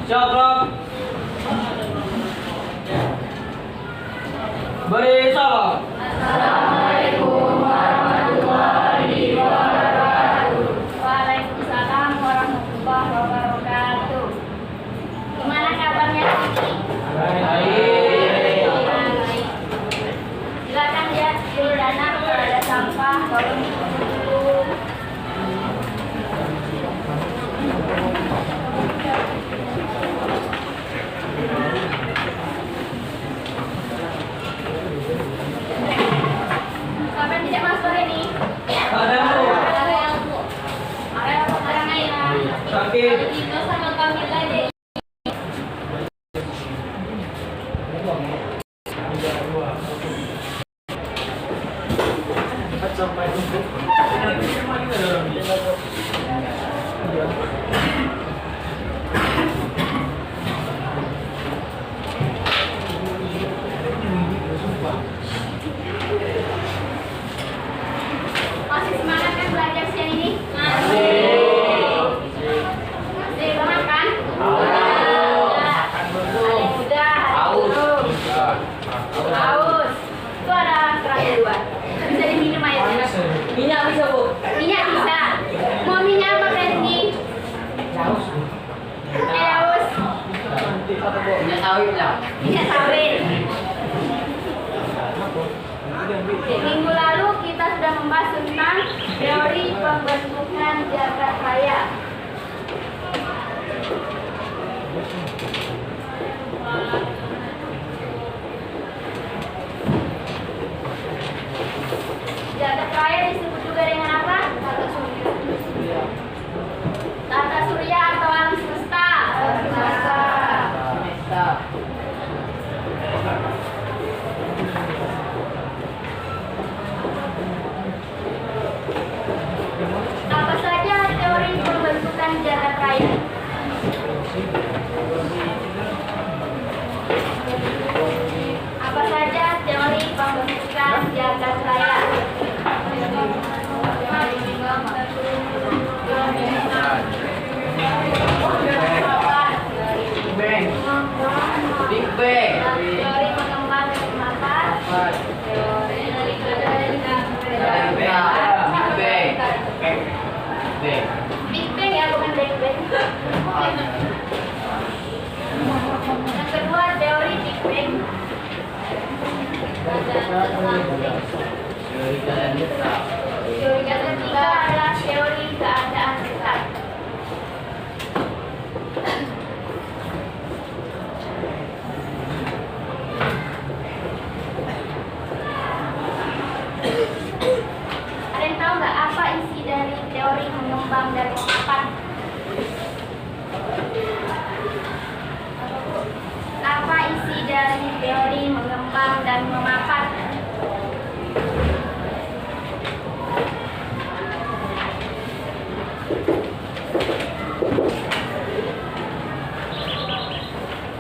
Siap, Rob. Beri salam. Assalamualaikum warahmatullahi wabarakatuh. Waalaikumsalam warahmatullahi wabarakatuh. Gimana kabarnya? Baik. Silakan ya, Dana kalau ada sampah tolong dulu. Siapa yang tidak masuk ini? Ada Bu. Orang lain. Sakit. Dino sama Kamila deh. Masih semangat kan belajar siang ini? Masih banget kan? Udah. Haus. Itu ada keras di luar. Bisa diminum airnya. Minyak bisa, Bu. Minyak bisa. Mau minyak apa Fendi? Haus. Minyak sawit lah. Minyak sawit. Minggu lalu kita sudah membahas tentang teori pembentukan jagat raya. Jagat raya disebut juga dengan apa? Tata surya. Tata surya atau alam semesta. Apa saja teori pembentukan jagat raya? Apa saja teori pembentukan jagat raya? Big Bang. Teori pengembang dan pemaparan. Teori Big Bang ya, bukan Big Bang. Yang kedua teori Big Bang. Teori ketiga adalah teori keadaan tetap. Ada yang tahu nggak apa isi dari teori mengembang dan memapan? Apa isi dari teori mengembang dan memapan?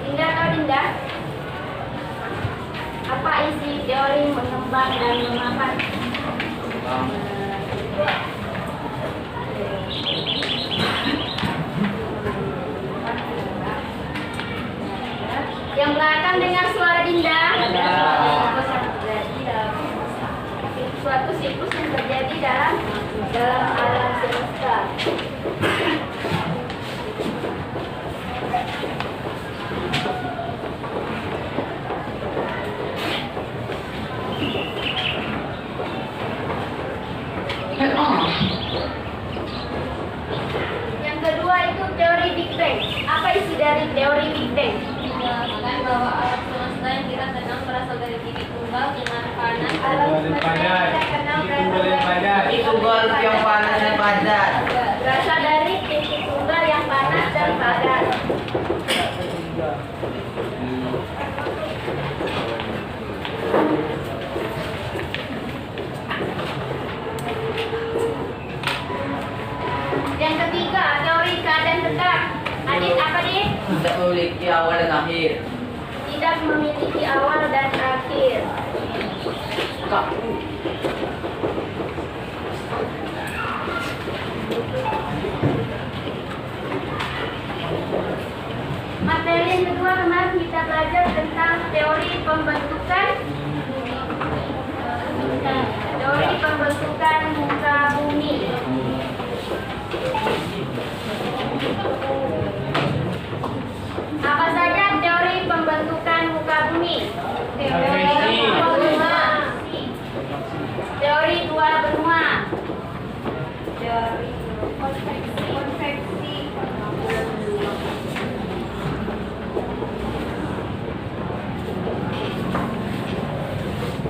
Dinda atau Dinda? Apa isi teori mengembang dan memapan? Yang belakang dengar suara Dinda. Suatu siklus yang terjadi dalam alam semesta. Yang kedua itu teori Big Bang. Apa isi dari teori Big Bang? Mengatakan bahwa alam semesta yang kita kenal berasal dari titik tunggal dengan panas. Alam semesta yang kita kenal berasal dari Itu golf yang panas dan padat. berasal dari titik tunggal yang panas dan padat. Yang ketiga teori keadaan tetap. Adit apa Dit? Tidak memiliki awal dan akhir. Tidak memiliki awal dan akhir. yang kedua kemarin kita belajar tentang teori pembentukan muka bumi. Apa saja teori pembentukan muka bumi? Teori dua benua. Teori konveksi.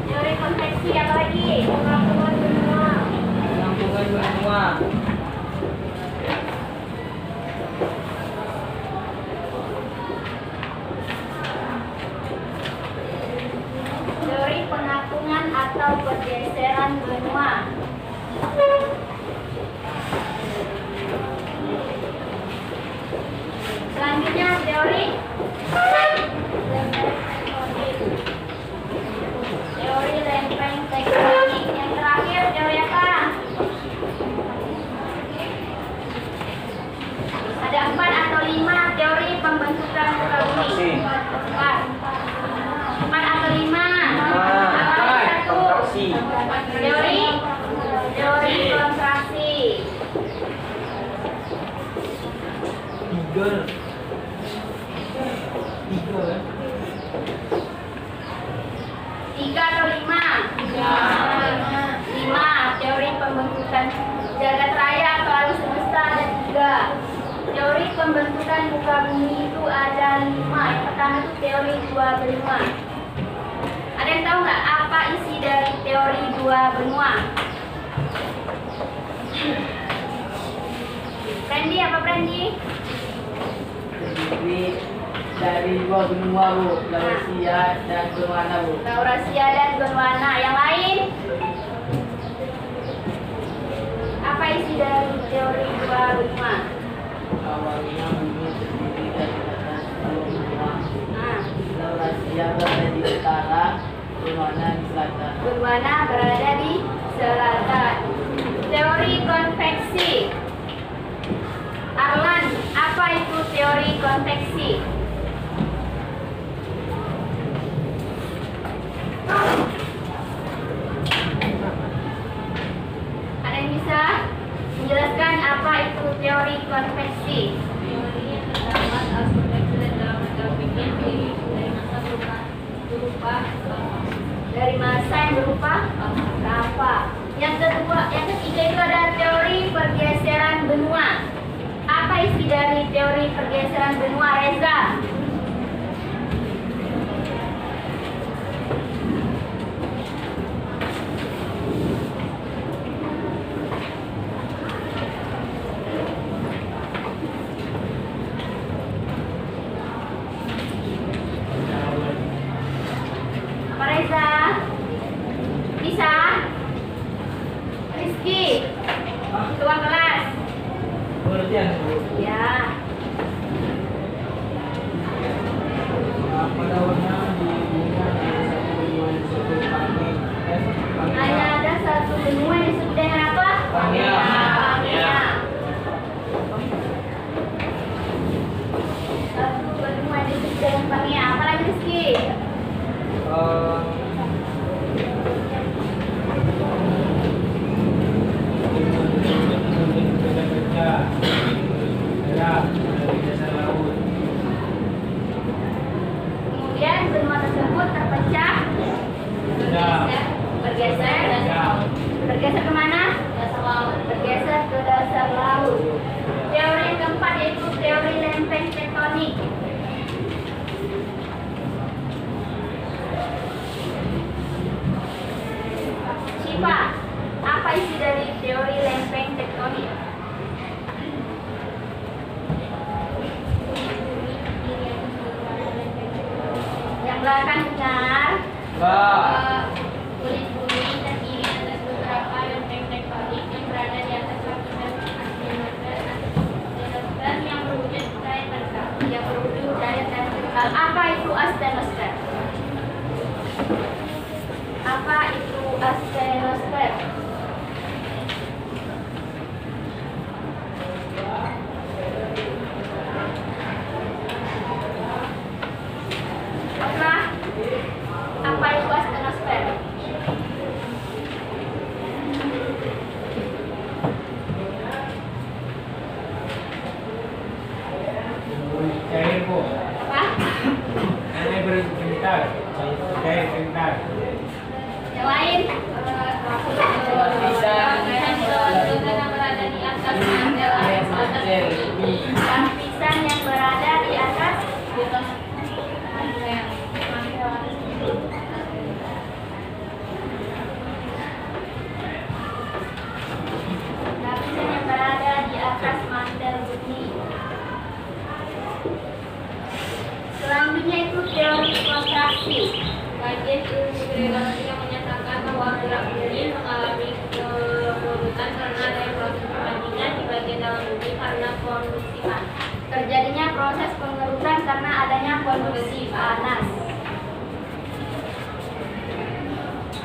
Teori konveksi apa lagi? Pengampungan benua. Pengampungan benua. Teori pengapungan atau pergeseran benua. Selanjutnya teori lempeng tektonik. Yang terakhir teori apa? Ada 4 atau 5 teori pembentukan muka bumi. 4 atau 5. Apa satu? Teori kontraksi. Tiga atau 5? 5. Teori pembentukan jagat raya atau alam semesta ada 3. Teori pembentukan muka bumi itu ada 5. Yang pertama itu teori dua benua. Ada yang tahu nggak apa isi dari teori dua benua? Brandy, apa Brandy? Jadi dari dua benua Bu, Laurasia dan Gondwana Bu. Laurasia dan Gondwana. Yang lain? Apa isi dari teori dua benua? Awalnya bumi terdiri dari atas dua benua. Nah, Laurasia berada di utara, Gondwana di selatan. Gondwana berada di selatan. Teori konveksi. Arlan, apa itu teori konveksi? Ada yang bisa menjelaskan apa itu teori konveksi? Teori yang terdapat aspek dalam grafiknya dari masa berupa Dari masa yang berupa apa? Yang ketiga itu ada teori pergeseran benua. Apa isi dari teori pergeseran benua, Reza? Apa Reza? Bisa? Rizky? Ketua kelas? Pengertian Bu. Ya. Pada awalnya di bumi ada satu benua yang disebut Pangea. Hanya ada satu benua yang disebut dengan apa? Pangea. Pangea. Satu benua yang disebut dengan Pangea. Apa lagi Rizky? Kemudian benua tersebut terpecah, bergeser, bergeser kemana? Bergeser ke dasar laut. Teori yang keempat yaitu teori lempeng tektonik. Syifa, apa isi dari teori lempeng tektonik? Yang belakang dengar. kulit bumi terdiri atas beberapa lempeng tektonik yang berada di atas lapisan astenosfer yang berwujud cair vertikal. Apa itu astenosfer? Apa itu astenosfer? Cair po. Apa? Air berbentar. Cair bentar. Yang lain? Lapisan yang berada di atas mantel air panas. Lapisan yang berada di atas lapisan yang berada di atas mantel bumi. Selanjutnya itu teori kontraksi. Kajian ilmu gravitasi yang menyatakan bahwa gerak bumi mengalami kemurutan karena adanya proses perbandingan di bagian dalam bumi karena konduksi panas. Terjadinya proses pengerutan karena adanya konduksi panas.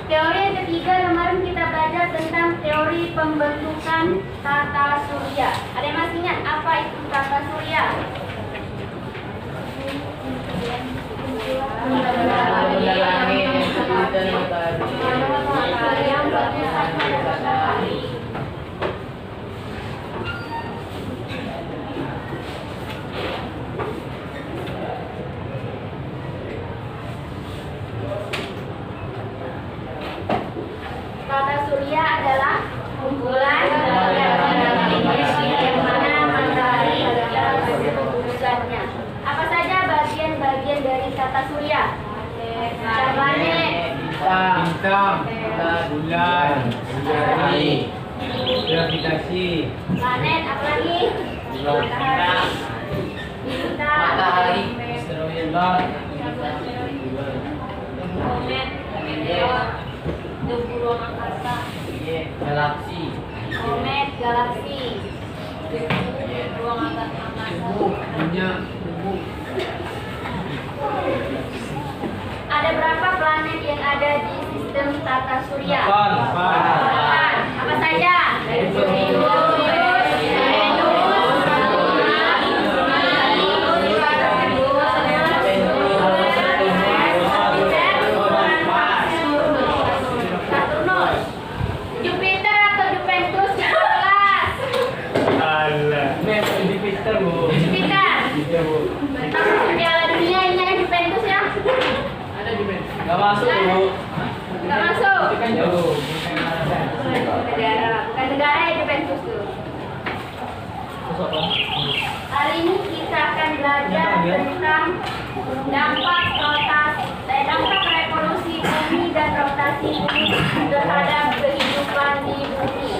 Teori yang ketiga, kemarin kita belajar tentang teori pembentukan tata surya. Ada yang masih ingat apa itu tata surya? Benda langit dan matahari. Yang berpusat pada matahari. Tata surya adalah kumpulan yang mana matahari adalah pusatnya. Apa saja bagian-bagian dari tata surya? Planet, Bintang, bulan, matahari, gravitasi, planet, apa lagi? bintang, Bintang, matahari, asteroid, Komet, meteor, debu ruang angkasa, galaksi, komet, galaksi. ruang angkasa. minyak, debu. Ada berapa planet yang ada di sistem tata surya? 8. 8. Apa saja? Venus, Saturnus, Jupiter atau Juventus 12? Jupiter, Bu. Jupiter. Jupiter, Bu. Tapi Piala Dunia ini kan Juventus ya? Ada Jupiter. Gak masuk, Bu. Nggak masuk. Itu kan jauh. Bukan negara ya Juventus tuh. Hari ini kita akan belajar tentang dampak revolusi bumi dan rotasi bumi terhadap kehidupan di bumi.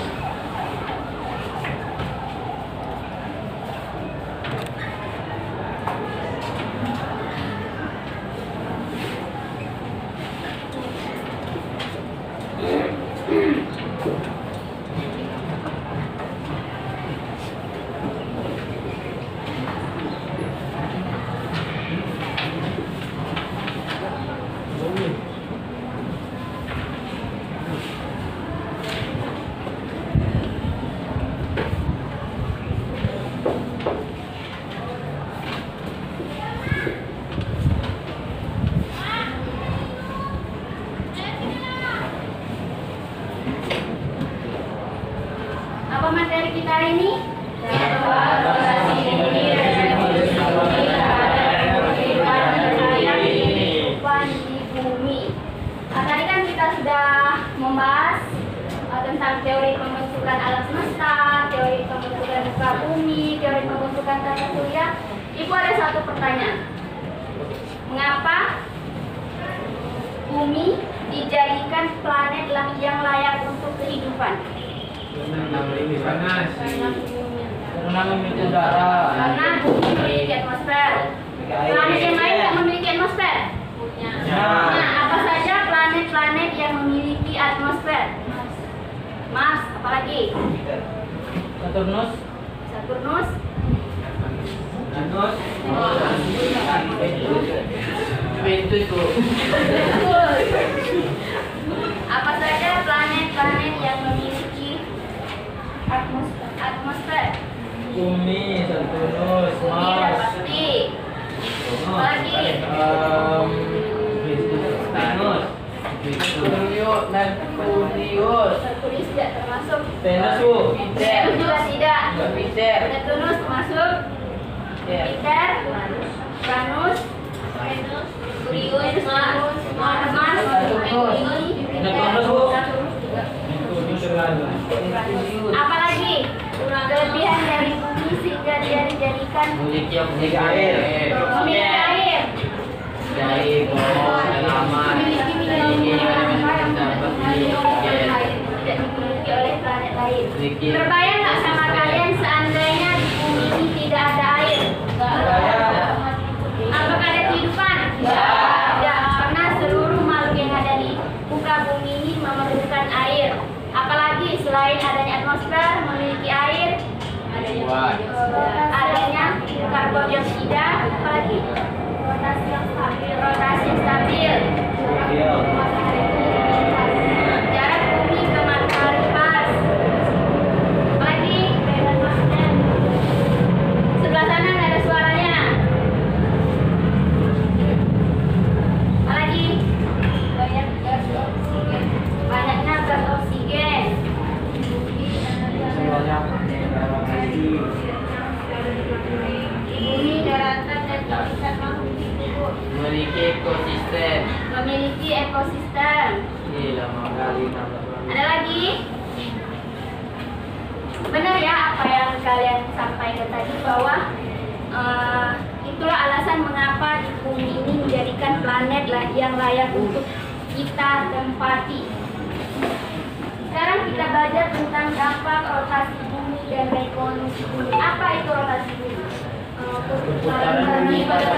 Apa materi kita hari ini? Kehidupan di bumi. Nah, tadi kan kita sudah membahas tentang teori pembentukan alam semesta, teori pembentukan muka bumi, teori pembentukan tata surya. Ibu ada satu pertanyaan. Mengapa bumi dijadikan planet yang layak untuk kehidupan? Karena lebih panas. Karena bumi. Karena memiliki udara. Karena bumi memiliki atmosfer. Planet yang lain tidak memiliki atmosfer. Punya. Nah, apa saja planet-planet yang memiliki atmosfer? Mars, apalagi? Saturnus. Saturnus, Venus. Juventus, Bu. apa saja planet-planet yang memiliki atmosfer? Bumi, Saturnus, Bumi udah Mars. pasti. Apalagi? Venus. Neptunius. Saturnus tidak termasuk. Venus, Bu. Venus juga tidak. Jupiter. Neptunus termasuk. Ya. Jupiter, Apalagi kelebihan dari bumi sehingga dia dijadikan Memiliki air. memiliki air. Dari pohon, tanaman. Memiliki mineral yang dapat tidak dimiliki oleh planet lain. Terbayang nggak sama kalian seandainya di bumi ini tidak ada air? Apakah ada kehidupan? Tidak, karena seluruh makhluk yang ada di muka bumi ini memerlukan air. Apalagi selain adanya atmosfer memiliki air, adanya karbon dioksida, apalagi rotasi yang stabil. Jarak bumi ke matahari pas. Apalagi sebelah sana nggak ada suaranya. Apalagi banyaknya gas oksigen. Bumi, daratan, dan lapisan makhluk hidup Memiliki ekosistem. memiliki ekosistem. Gila, kali tambah. Ada lagi? Benar ya apa yang kalian sampaikan tadi bahwa itulah alasan mengapa di bumi ini menjadikan planet yang layak untuk kita tempati. Sekarang kita belajar tentang dampak rotasi bumi dan revolusi bumi. Apa itu rotasi bumi? Perputaran bumi pada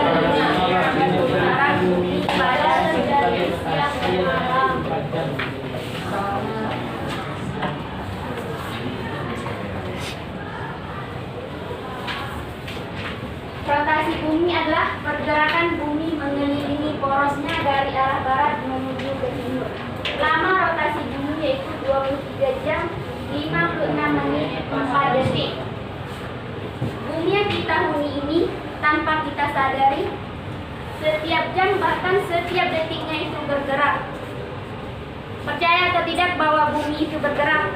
perputaran bumi pada terjadi siang dan malam. Rotasi bumi adalah pergerakan bumi mengelilingi porosnya dari arah barat menuju ke timur. Lama rotasi bumi yaitu 23 jam 56 menit 4 detik. Bumi yang kita huni ini tanpa kita sadari setiap jam bahkan setiap detiknya itu bergerak. Percaya atau tidak bahwa bumi itu bergerak?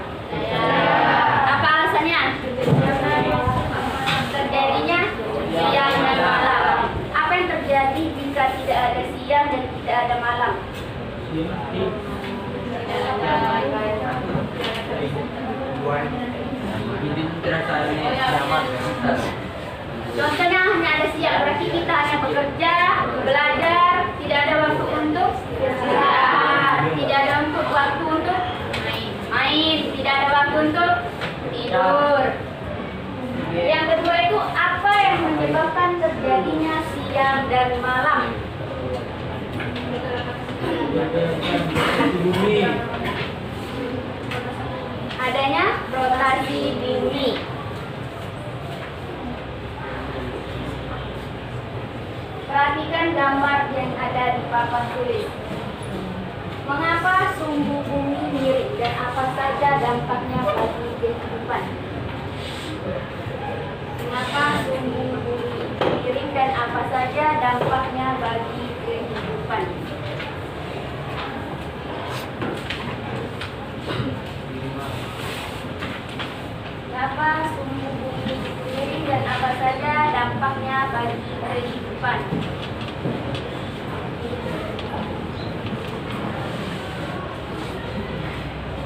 Apa alasannya? Terjadinya siang dan malam. Apa yang terjadi jika tidak ada siang dan tidak ada malam? Contohnya hanya ada siang, berarti kita hanya bekerja, belajar, tidak ada waktu untuk istirahat, tidak ada waktu untuk main, tidak ada waktu untuk tidur. Yang kedua itu apa yang menyebabkan terjadinya siang dan malam? Adanya rotasi bumi. Perhatikan gambar yang ada di papan tulis. Mengapa sumbu bumi miring dan apa saja dampaknya bagi kehidupan? Mengapa sumbu bumi miring dan apa saja dampaknya bagi kehidupan? Mengapa sumbu bumi miring dan apa saja dampaknya bagi kehidupan?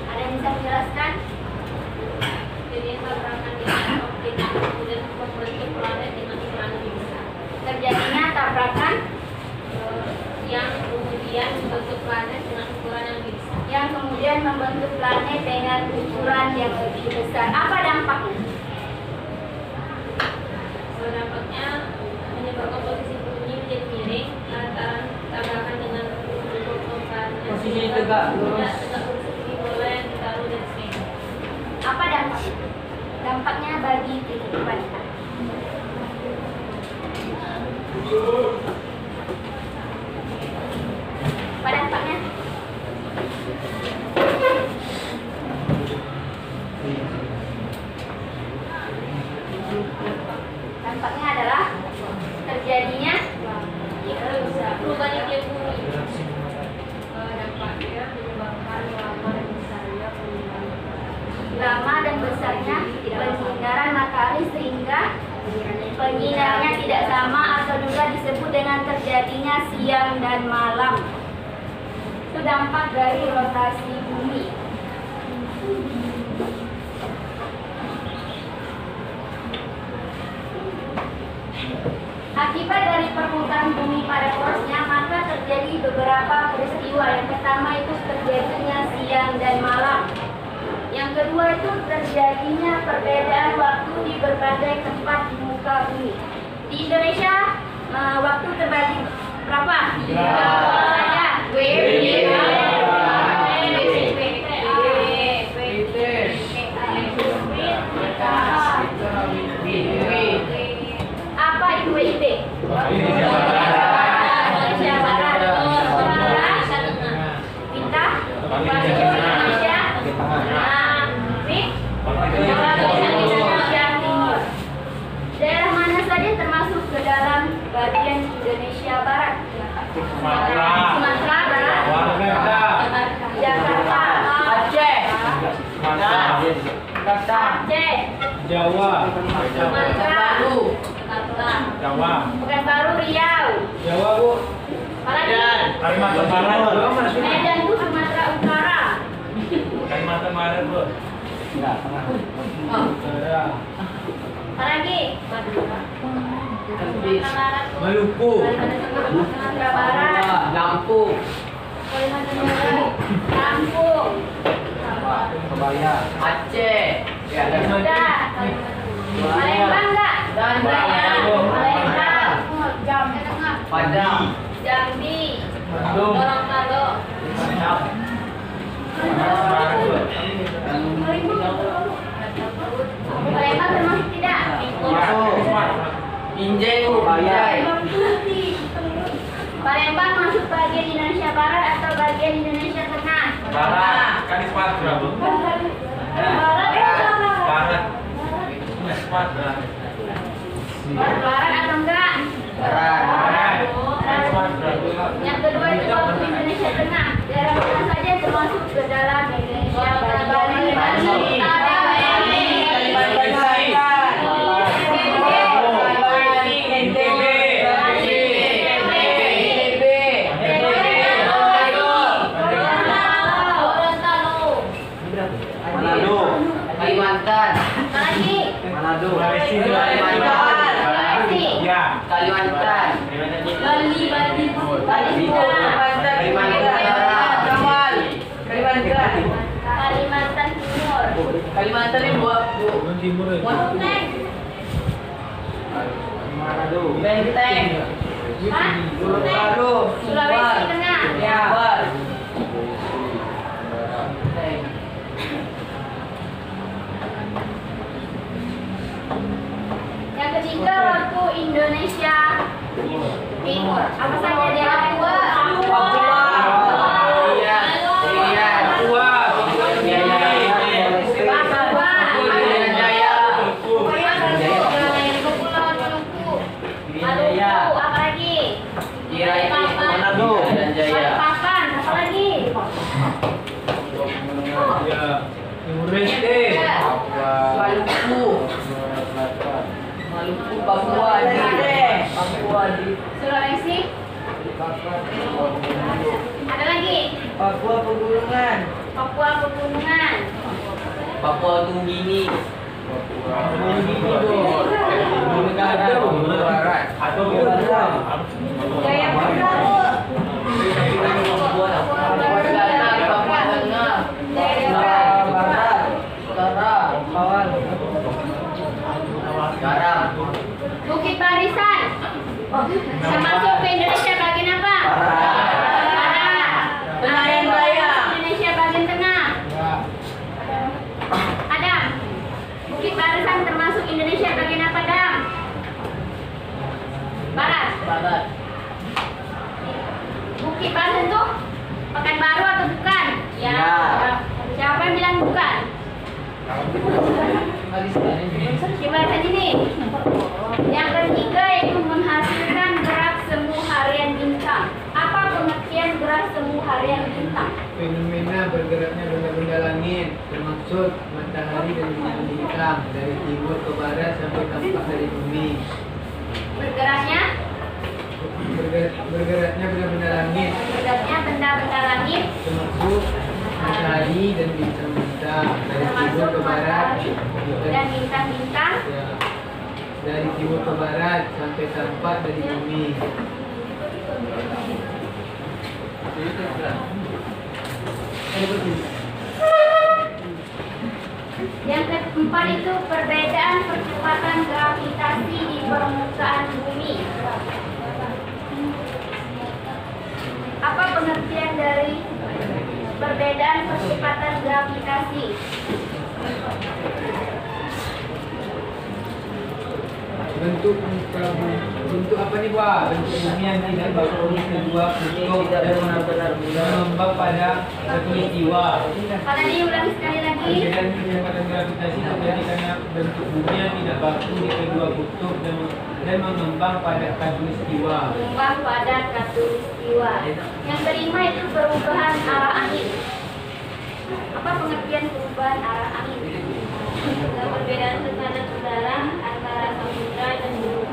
Ada yang bisa menjelaskan? Jadi tabrakan di objek kemudian membentuk planet dengan ukuran lebih besar. Terjadinya tabrakan Yang kemudian membentuk planet dengan ukuran yang lebih besar. yang kemudian membentuk planet dengan ukuran yang lebih besar. Apa dampaknya? Dampaknya menyebabkan posisi bumi menjadi miring lantaran tabrakan dengan bentuk planet. Posisi tegak lurus. Tidak tegak lurus seperti bola yang ditaruh dan sebagainya. Apa dampaknya? Dampaknya bagi kehidupan. Apa dampaknya? Dampaknya adalah terjadinya Perubahan iklim bumi. dampaknya menyebabkan lama dan besarnya penyinaran matahari sehingga penyinarannya tidak sama atau juga disebut dengan terjadinya siang dan malam. Itu dampak dari rotasi bumi. Akibat dari perputaran bumi pada porosnya, maka terjadi beberapa peristiwa. Yang pertama itu terjadinya siang dan malam. Yang kedua itu terjadinya perbedaan waktu di berbagai tempat di muka bumi. Di Indonesia, waktu terbagi berapa? Saja. Apa itu WIB? Indonesia Barat. Bintang? Indonesia. Indonesia Timur. Daerah mana saja termasuk ke dalam bagian Indonesia Barat? Sumatera. Sumatera Barat. Jakarta. Aceh. Aceh. Jawa. Sumatera. Jawa. Pekanbaru Riau. Jawa, Bu. Apalagi? Kalimantan Barat. Medan itu Sumatera Utara. Kalimantan Barat, Bu. Utara. Apalagi? Maluku. Sumatera Barat. Lampung. Kalimantan Barat. Lampung. Aceh. Sudah. Palembang enggak? Palembang. Padang. Jambi. Bandung. Gorontalo. Palembang termasuk tidak? Binjai, Bu. Binjai. Palembang masuk bagian Indonesia Barat atau bagian Indonesia Tengah? Barat. Kan di Sumatera, Bu. Barat. Sumatera. Barat atau enggak? Barat. Sumatera. Yang kedua itu waktu Indonesia Tengah. Daerah mana saja termasuk ke dalam Indonesia bagian Kalimantan. lagi? Manado. Sulawesi. Kalimantan. Ya. Kalimantan. Bali. Kalimantan. Jamal. Kalimantan. Kalimantan Timur. Kalimantan ini buat Bu. Timur itu. Benteng. Manado. Benteng. Hah? Gorontalo. Sulawesi Tengah. Jabar. Yang ketiga waktu Indonesia Timur. Apa saja daerah itu? Papua. Irian. Papua. Irian Jaya. Maluku. Apa lagi? Irian Manado. Irian Jaya. Balikpapan. Apa lagi? Ya. Timur Leste. Maluku. Maluku, Papua, Papua di Sulawesi. Ada lagi? Papua Pegunungan. Papua Pegunungan. Papua Nugini. Barat. Atau Jayapura. Papua Selatan, Papua Tengah, Papua Barat, Utara, Kawan, Garam. Bukit Barisan. Termasuk ke Indonesia bagian apa? Barat. Senayan Raya. Indonesia bagian tengah. Adam. Bukit Barisan termasuk Indonesia bagian apa, Adam? Barat. Barat. Bukit Barisan tuh Pekanbaru atau bukan? Ya. Siapa yang bilang bukan? Gimana ini? Yang ketiga yaitu menghasilkan gerak semu harian bintang. Apa pengertian gerak semu harian bintang? Fenomena bergeraknya benda-benda langit, termasuk matahari dan bintang-bintang dari timur ke barat sampai tampak dari bumi. Bergeraknya? Bergeraknya benda-benda langit, Bergeraknya benda-benda langit, termasuk matahari dan bintang-bintang dari timur termasuk ke barat. matahari dan bintang-bintang. Ya, dari timur ke barat sampai tampak dari bumi. Yang keempat itu perbedaan percepatan gravitasi di permukaan bumi. Apa pengertian dari perbedaan percepatan gravitasi? Bentuk apa nih, Wah? Bentuk bumi yang tidak berfungsi kedua kutub dan mengembang pada khatulistiwa. Karena ini ulangi sekali lagi. Perbedaan kecepatan gravitasi terjadi karena bentuk bumi yang tidak baku di kedua kutub dan mengembang pada khatulistiwa. Mengembang pada khatulistiwa. Yang kelima itu perubahan arah angin. Apa pengertian perubahan arah angin? Perbedaan tekanan udara antara samudra dan bumi.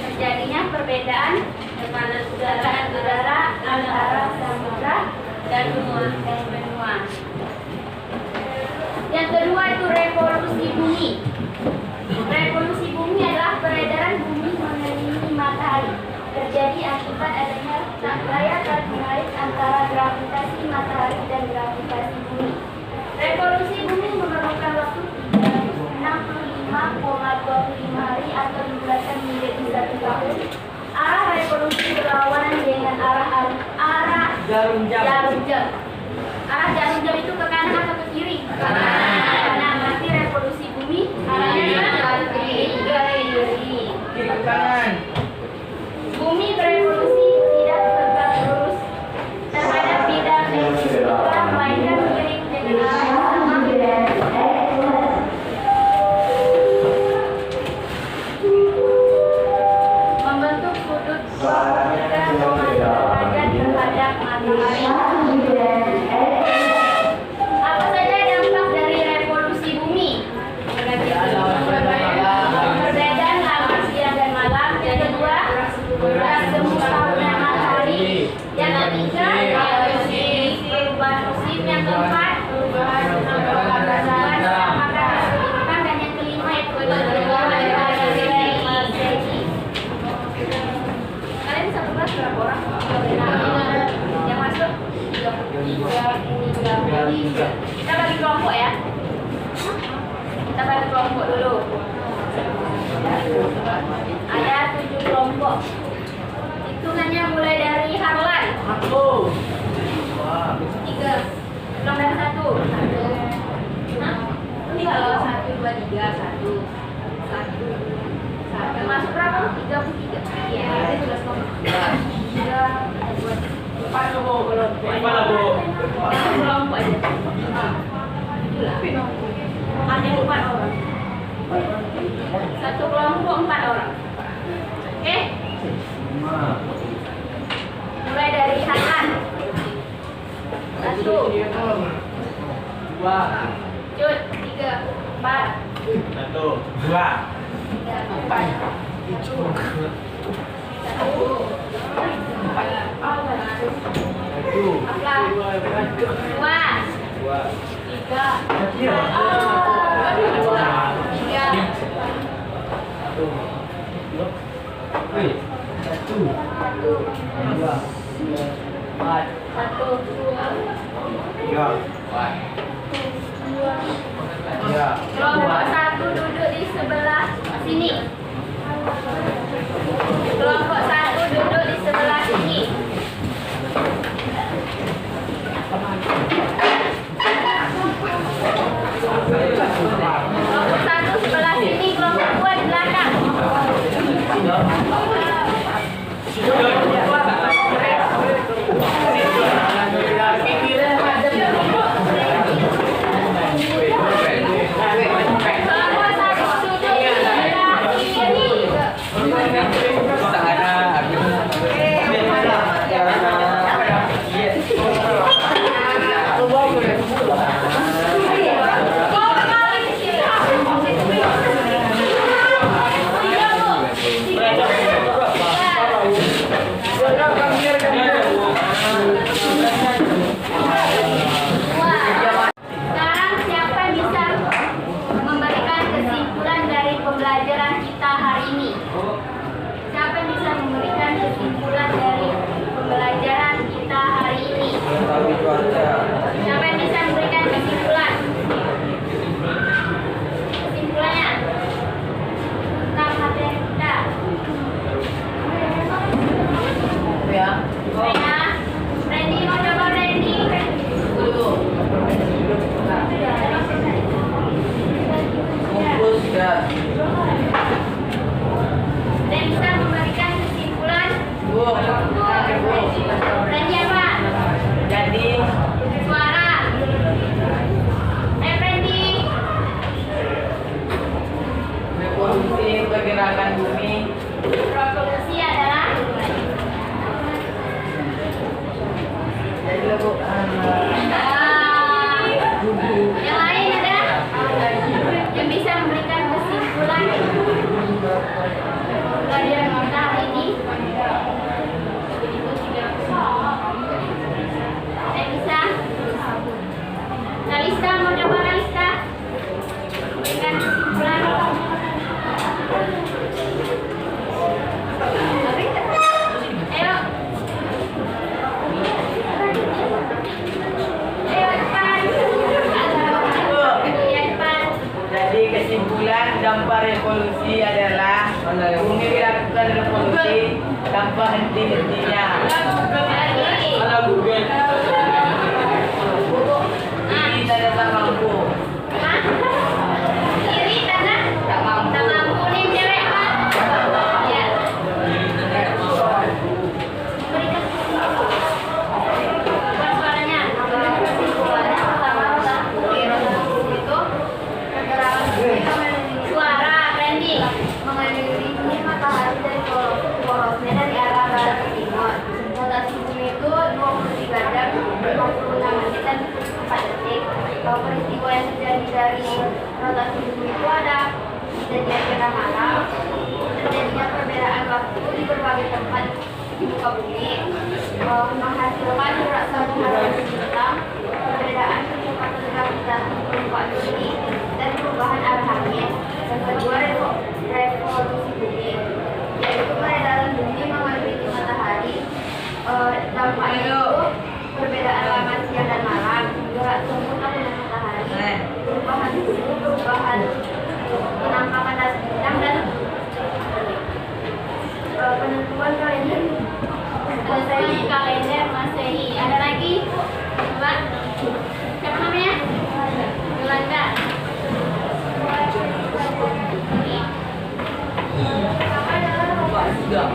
Terjadinya perbedaan Tekanan udara udara antara samudra dan benua. Yang kedua itu revolusi bumi. Revolusi bumi adalah peredaran bumi mengelilingi matahari. Terjadi akibat adanya gaya tarik-menarik antara gravitasi matahari dan gravitasi bumi. Revolusi bumi memerlukan waktu 365,25 hari atau dibulatkan menjadi 1 tahun. Arah revolusi berlawanan dengan arah Jarum jam. Arah jarum jam itu ke kanan atau ke kiri? Kanan. Berarti revolusi bumi arahnya ke kiri. Kiri ke kanan. Bumi berevolusi tidak tegak lurus terhadap bidang eksistensial, melainkan miring dengan arah yang sama. Membentuk sudut 23,5 derajat terhadap matahari. Apa saja dampak dari revolusi bumi? Perbedaan lama siang dan malam. Yang kedua, kemusnahan matahari. Yang ketiga, perubahan musim. Yang keempat, perubahan makan kesulitan. Dan yang kelima itu kalian bisa tebak berapa orang? Yang masuk 33. Kita bagi kelompok ya. Kita bagi kelompok dulu. Ada 7 kelompok. Hitungannya mulai dari Harlan. 3. Belum dari 1. Ini kalau 1, 2, 3, 1. Masuk berapa? 33. Iya, itu 11 kelompok. 3, 2, 4 kelompok. Kelompok aja. Ada 4 orang. 1 kelompok 4 orang. Oke? Mulai dari Hasan. 1, 2, Cut, 3, 4, 2. Kelompok 1 duduk di sebelah sini. Kelompok 1 duduk di sebelah sini. Kelompok 1 sebelah sini, kelompok 2 di belakang. Sekarang siapa yang bisa memberikan kesimpulan dari pembelajaran kita hari tanpa henti-hentinya. Lagi. Kalau Google. Ini tanda tak mampu. Hah? Iri tanda? Tak mampu. Tak mampu nih cewek Pak. Ya. Berikan bukan suaranya. Suaranya pertama adalah itu suara trending mengelilingi matahari dari porosnya dari arah barat ke timur. Rotasi bumi itu 23 jam 56 menit dan 4 detik. Peristiwa yang terjadi dari rotasi bumi itu ada kejadian gerhana malam, terjadinya perbedaan waktu di berbagai tempat di muka bumi, menghasilkan rasa hitam, perbedaan kecepatan gravitasi permukaan bumi, dan perubahan arah angin. Yang kedua, revolusi bumi, yaitu peredaran bumi mengelilingi matahari. Dampaknya itu perbedaan lama siang dan malam, gerak sumur tahunan matahari, perubahan suhu, perubahan penampakan dan bintang, dan penentuan kalender Masehi. Ada lagi, Mbak? Siapa namanya? Yolanda. Pak, sudah.